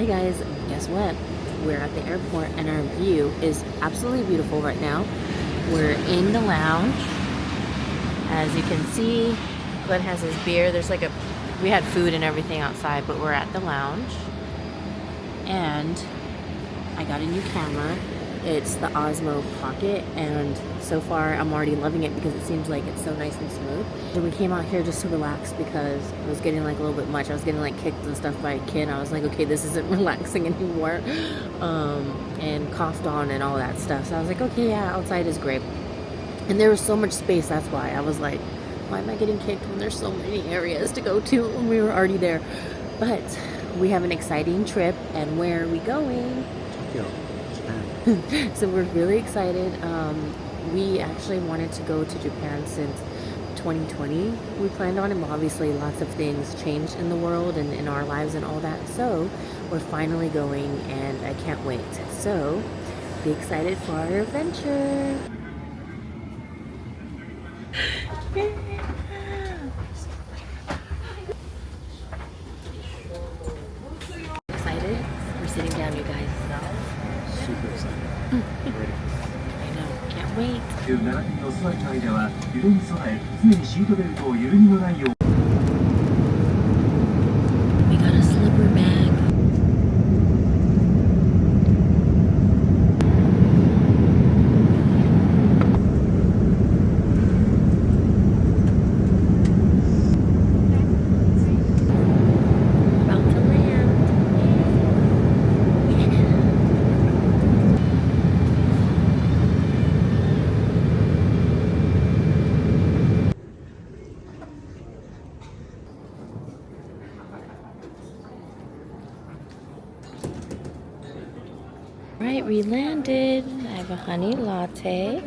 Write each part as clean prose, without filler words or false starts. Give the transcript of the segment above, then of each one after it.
Hi guys, guess what? We're at the airport and our view is absolutely beautiful right now. We're in the lounge. As you can see, Glenn has his beer. We had food and everything outside, but we're at the lounge. And I got a new camera. It's the Osmo Pocket, and so far I'm already loving it because it seems like it's so nice and smooth. And we came out here just to relax because it was getting like a little bit much. I was getting like kicked and stuff by a kid. I was like, okay, this isn't relaxing anymore. And coughed on and all that stuff. So I was like, okay, yeah, outside is great. And there was so much space, that's why. I was like, why am I getting kicked when there's so many areas to go to when we were already there? But we have an exciting trip, and where are we going? Tokyo. So we're really excited. We actually wanted to go to Japan since 2020. We planned on it, but obviously lots of things changed in the world and in our lives and all that. So we're finally going, and I can't wait. So be excited for our adventure. Excited? We're sitting down, you guys. Super excited. Ready. I know, can't wait. We got a slipper bag. About to land. Right, we landed. I have a honey latte,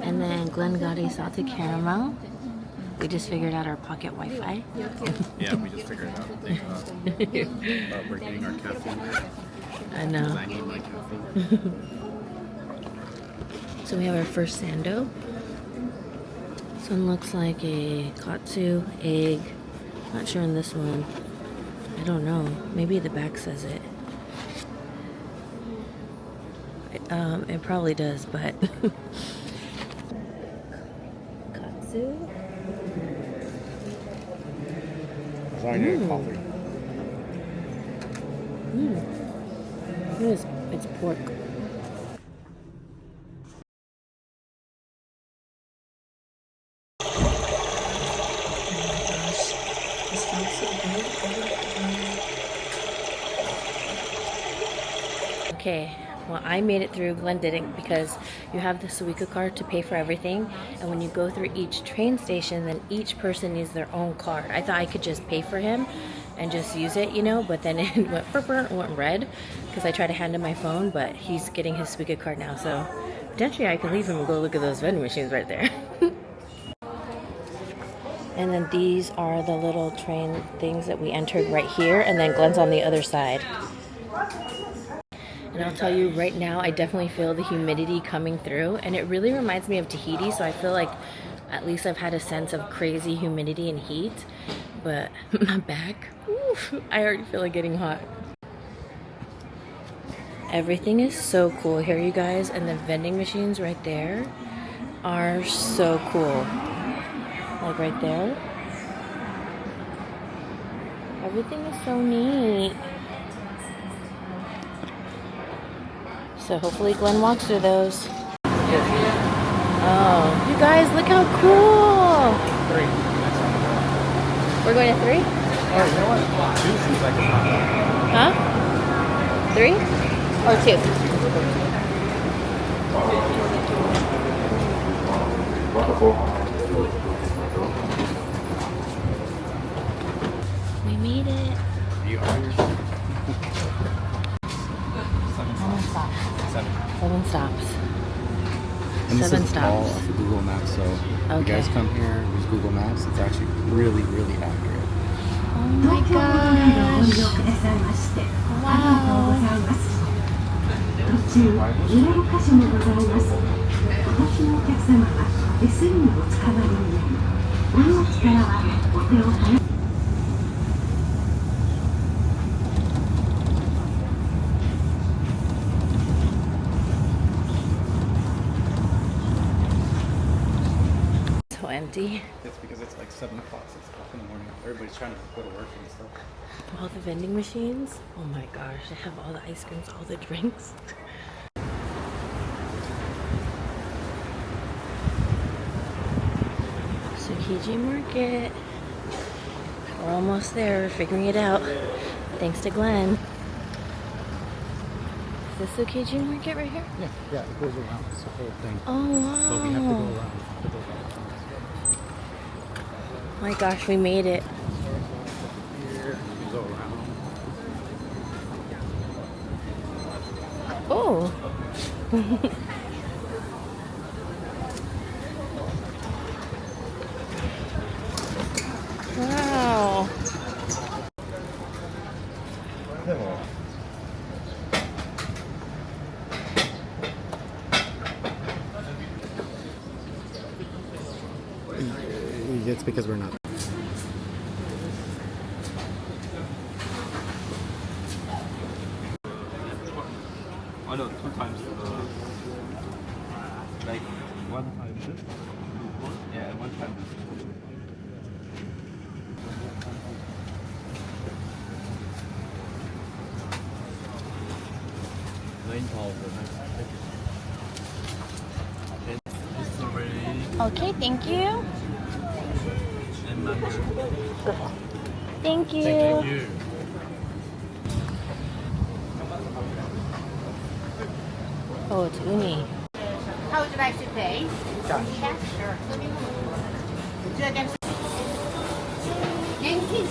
and then Glenn got a salted caramel. We just figured out our pocket Wi-Fi. Yeah, we just figured it out. We're getting our caffeine. I know. I need my caffeine. So we have our first sando. This one looks like a katsu egg. Not sure on this one. I don't know. Maybe the back says it. It probably does, but katsu. Lasagna coffee. It's pork. Okay, well, I made it through. Glenn didn't, because you have the Suica card to pay for everything, and when you go through each train station, then each person needs their own card. I thought I could just pay for him and just use it, you know, but then it went purple, it went red, because I tried to hand him my phone, but he's getting his Suica card now, so potentially I can leave him and go look at those vending machines right there. And then these are the little train things that we entered right here, and then Glenn's on the other side. And I'll tell you right now, I definitely feel the humidity coming through, and it really reminds me of Tahiti, so I feel like at least I've had a sense of crazy humidity and heat. But my back, oof, I already feel it getting hot. Everything is so cool here, you guys, and the vending machines right there are so cool. Like right there. Everything is so neat. So hopefully Glenn walks through those. Oh, you guys, look how cool! 3. We're going to 3? Oh, you know what? 2 seems like it's not bad. Huh? 3? Or 2? We made it. You are your 7 stops. And this 7 is stops. all off of Google Maps, so if you guys come here, use Google Maps, it's actually really, really accurate. Oh my gosh! Wow! empty? It's because it's like 7 o'clock, 6 o'clock in the morning. Everybody's trying to go to work and stuff. All the vending machines. Oh my gosh, they have all the ice creams, all the drinks. Tsukiji Market. We're almost there, we're figuring it out. Thanks to Glenn. Is this Tsukiji Market right here? Yeah, it goes around. It's the whole thing. Oh wow. But we have to go around. My gosh, we made it. Here, we go around. Oh. Wow. It's because we're not. Oh no, 2 times like 1 time this, yeah, and 1 time this. Okay, thank you. And lunch. Thank you. Thank you. Oh, it's uni. How would you like to pay? Cash. Sure. Would you against Yankee?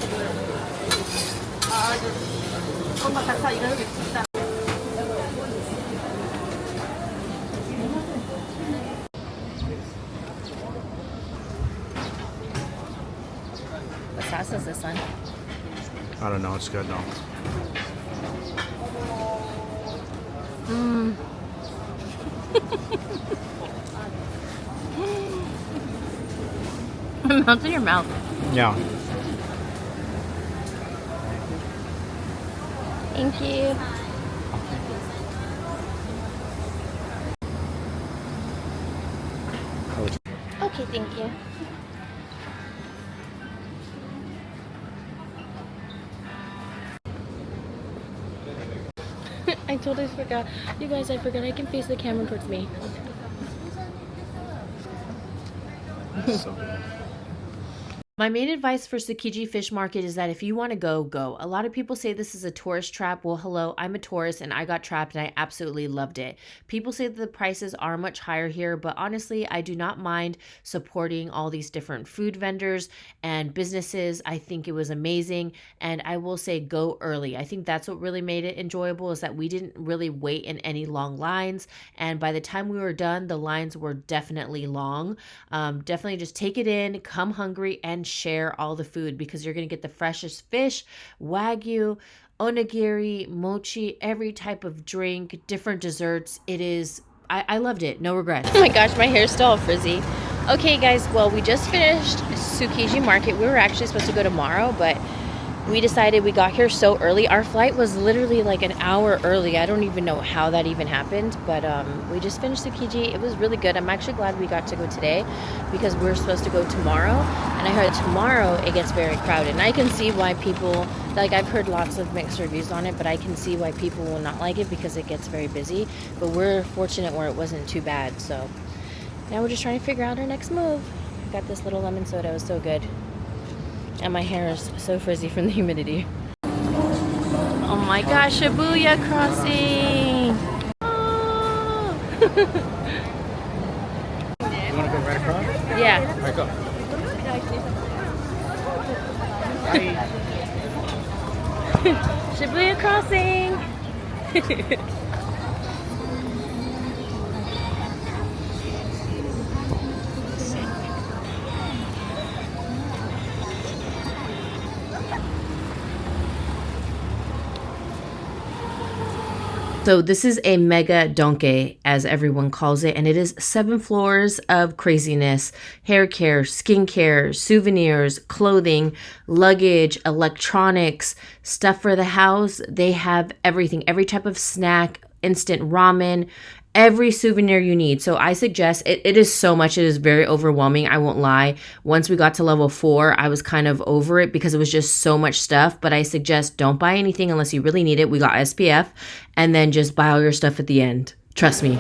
What sauce is this one? I don't know. It's good though. Mmm. It melts in your mouth. Yeah. Thank you. Okay, thank you. I totally forgot. You guys, I forgot I can face the camera towards me. So good. My main advice for Tsukiji Fish Market is that if you want to go, go. A lot of people say this is a tourist trap. Well, hello, I'm a tourist and I got trapped and I absolutely loved it. People say that the prices are much higher here, but honestly, I do not mind supporting all these different food vendors and businesses. I think it was amazing, and I will say go early. I think that's what really made it enjoyable, is that we didn't really wait in any long lines, and by the time we were done, the lines were definitely long. Definitely just take it in, come hungry, and share all the food, because you're going to get the freshest fish, wagyu, onigiri, mochi, every type of drink, different desserts. It is, I loved it. No regrets. Oh my gosh, my hair's still all frizzy. Okay guys, well, we just finished Tsukiji Market. We were actually supposed to go tomorrow, but we decided, we got here so early. Our flight was literally like an hour early. I don't even know how that even happened, but we just finished Tsukiji. It was really good. I'm actually glad we got to go today, because we're supposed to go tomorrow, and I heard tomorrow it gets very crowded, and I can see why people, like, I've heard lots of mixed reviews on it, but I can see why people will not like it, because it gets very busy. But we're fortunate where it wasn't too bad. So now we're just trying to figure out our next move. Got this little lemon soda. It was so good. And my hair is so frizzy from the humidity. Oh my gosh, Shibuya crossing! Oh. You want to go right across? Yeah. All right, go. Shibuya crossing! So this is a mega donkey, as everyone calls it, and it is 7 floors of craziness: hair care, skincare, souvenirs, clothing, luggage, electronics, stuff for the house. They have everything, every type of snack, instant ramen, every souvenir you need. So I suggest it is so much. It is very overwhelming. I won't lie. Once we got to level 4, I was kind of over it because it was just so much stuff. But I suggest don't buy anything unless you really need it. We got SPF, and then just buy all your stuff at the end. Trust me.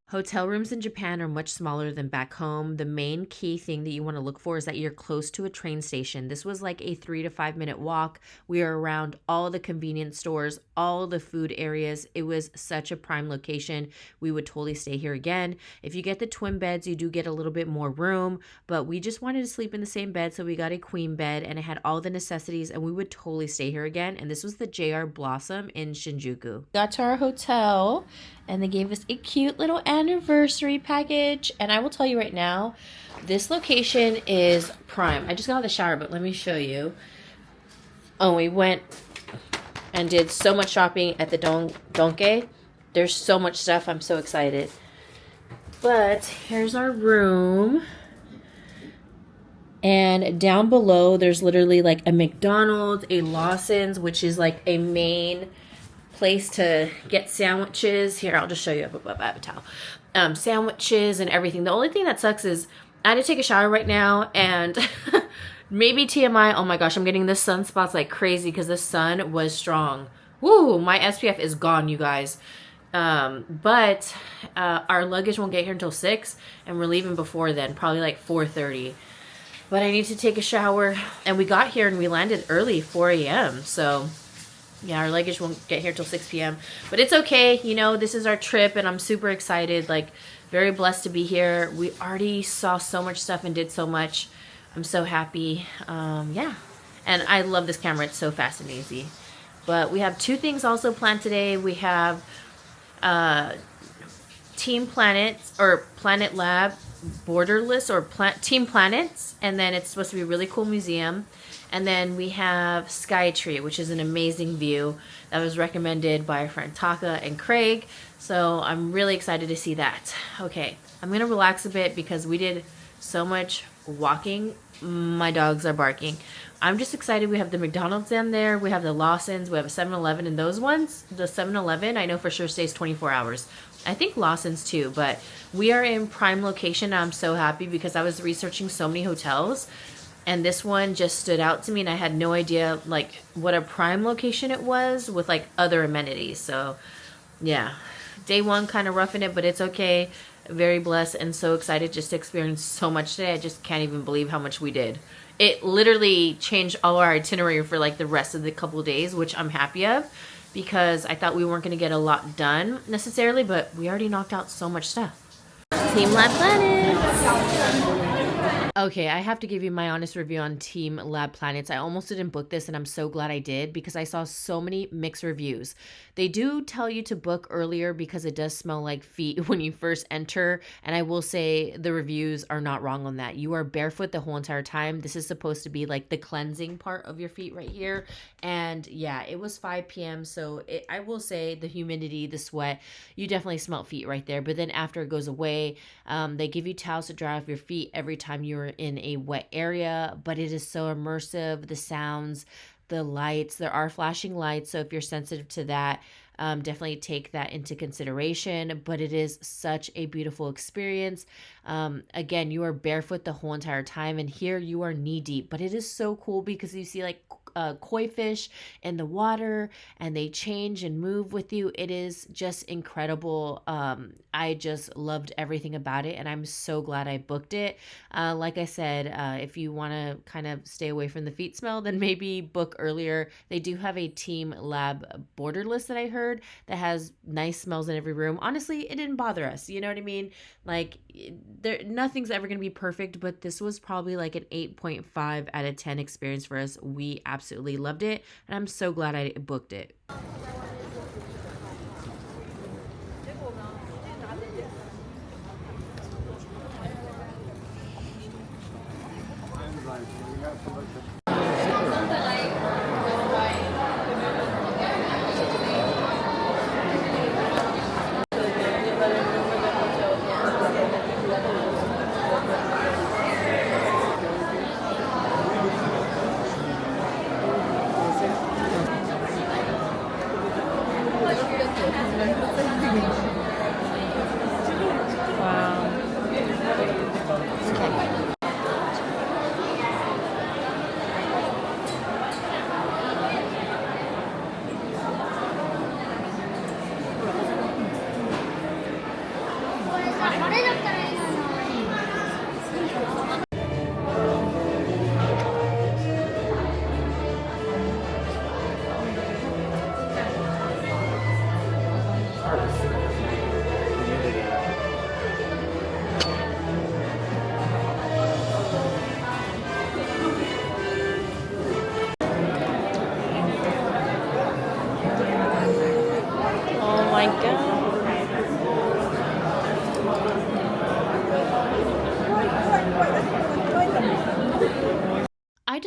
Hotel rooms in Japan are much smaller than back home. The main key thing that you want to look for is that you're close to a train station. This was like a 3 to 5 minute walk. We are around all the convenience stores, all the food areas. It was such a prime location. We would totally stay here again. If you get the twin beds, you do get a little bit more room, but we just wanted to sleep in the same bed, so we got a queen bed, and it had all the necessities, and we would totally stay here again. And this was the JR Blossom in Shinjuku. Got to our hotel, and they gave us a cute little anniversary package. And I will tell you right now, this location is prime. I just got out of the shower, but let me show you. Oh, we went and did so much shopping at the Donke. There's so much stuff. I'm so excited. But here's our room. And down below, there's literally like a McDonald's, a Lawson's, which is like a main place to get sandwiches. Here, I'll just show you. I have a towel. Sandwiches and everything. The only thing that sucks is I had to take a shower right now, and maybe TMI. Oh my gosh, I'm getting the sunspots like crazy because the sun was strong. Woo, my SPF is gone, you guys. But our luggage won't get here until 6, and we're leaving before then, probably like 4:30. But I need to take a shower, and we got here and we landed early, 4 a.m. So yeah, our luggage won't get here till 6 p.m. But it's okay. You know, this is our trip, and I'm super excited. Like, very blessed to be here. We already saw so much stuff and did so much. I'm so happy. Yeah. And I love this camera. It's so fast and easy. But we have 2 things also planned today. We have Team Planets or Planet Lab Borderless or Team Planets. And then it's supposed to be a really cool museum. And then we have Skytree, which is an amazing view that was recommended by our friend Taka and Craig. So I'm really excited to see that. Okay, I'm going to relax a bit because we did so much walking. My dogs are barking. I'm just excited. We have the McDonald's down there. We have the Lawson's. We have a 7-Eleven. And those ones, the 7-Eleven, I know for sure stays 24 hours. I think Lawson's too. But we are in prime location. I'm so happy because I was researching so many hotels. And this one just stood out to me, and I had no idea like what a prime location it was with like other amenities. So yeah, day 1 kind of roughing it, but it's okay. Very blessed and so excited just to experience so much today. I just can't even believe how much we did. It literally changed all our itinerary for like the rest of the couple of days, which I'm happy of because I thought we weren't going to get a lot done necessarily, but we already knocked out so much stuff. Team Lab Planets. Okay, I have to give you my honest review on Team Lab Planets. I almost didn't book this, and I'm so glad I did because I saw so many mixed reviews. They do tell you to book earlier because it does smell like feet when you first enter, and I will say the reviews are not wrong on that. You are barefoot the whole entire time. This is supposed to be like the cleansing part of your feet right here, and yeah, it was 5 p.m., so I will say the humidity, the sweat, you definitely smell feet right there, but then after it goes away, they give you towels to dry off your feet every time you're in a wet area, but it is so immersive. The sounds, the lights, there are flashing lights, so if you're sensitive to that, definitely take that into consideration. But it is such a beautiful experience. Again, you are barefoot the whole entire time, and here you are knee deep, but it is so cool because you see like koi fish in the water, and they change and move with you. It is just incredible. I just loved everything about it, and I'm so glad I booked it. Like I said, if you want to kind of stay away from the feet smell, then maybe book earlier. They do have a Team Lab Borderless that I heard that has nice smells in every room. Honestly, it didn't bother us. You know what I mean? Like, nothing's ever going to be perfect, but this was probably like an 8.5 out of 10 experience for us. We absolutely loved it, and I'm so glad I booked it.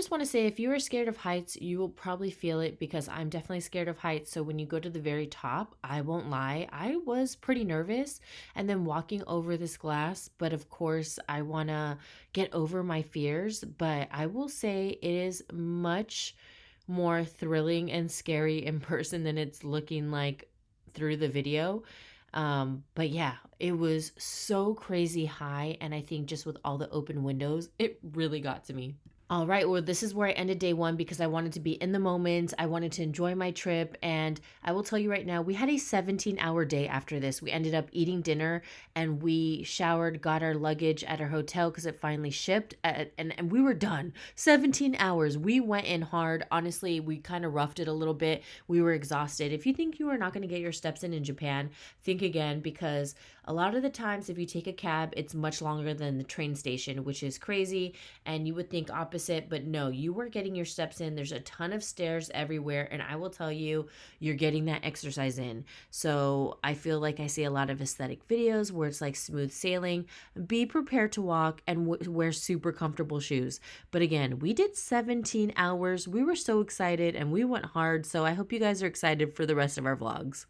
just want to say, if you are scared of heights, you will probably feel it, because I'm definitely scared of heights. So when you go to the very top, I won't lie, I was pretty nervous. And then walking over this glass, but of course, I want to get over my fears. But I will say it is much more thrilling and scary in person than it's looking like through the video. But yeah, it was so crazy high. And I think just with all the open windows, it really got to me. All right, well, this is where I ended day one, because I wanted to be in the moment. I wanted to enjoy my trip. And I will tell you right now, we had a 17-hour day after this. We ended up eating dinner and we showered, got our luggage at our hotel because it finally shipped. And we were done. 17 hours. We went in hard. Honestly, we kind of roughed it a little bit. We were exhausted. If you think you are not going to get your steps in Japan, think again, because a lot of the times if you take a cab, it's much longer than the train station, which is crazy. And you would think opposite, but no, you were getting your steps in. There's a ton of stairs everywhere, and I will tell you, you're getting that exercise in. So I feel like I see a lot of aesthetic videos where it's like smooth sailing. Be prepared to walk and wear super comfortable shoes. But again, we did 17 hours. We were so excited and we went hard. So I hope you guys are excited for the rest of our vlogs.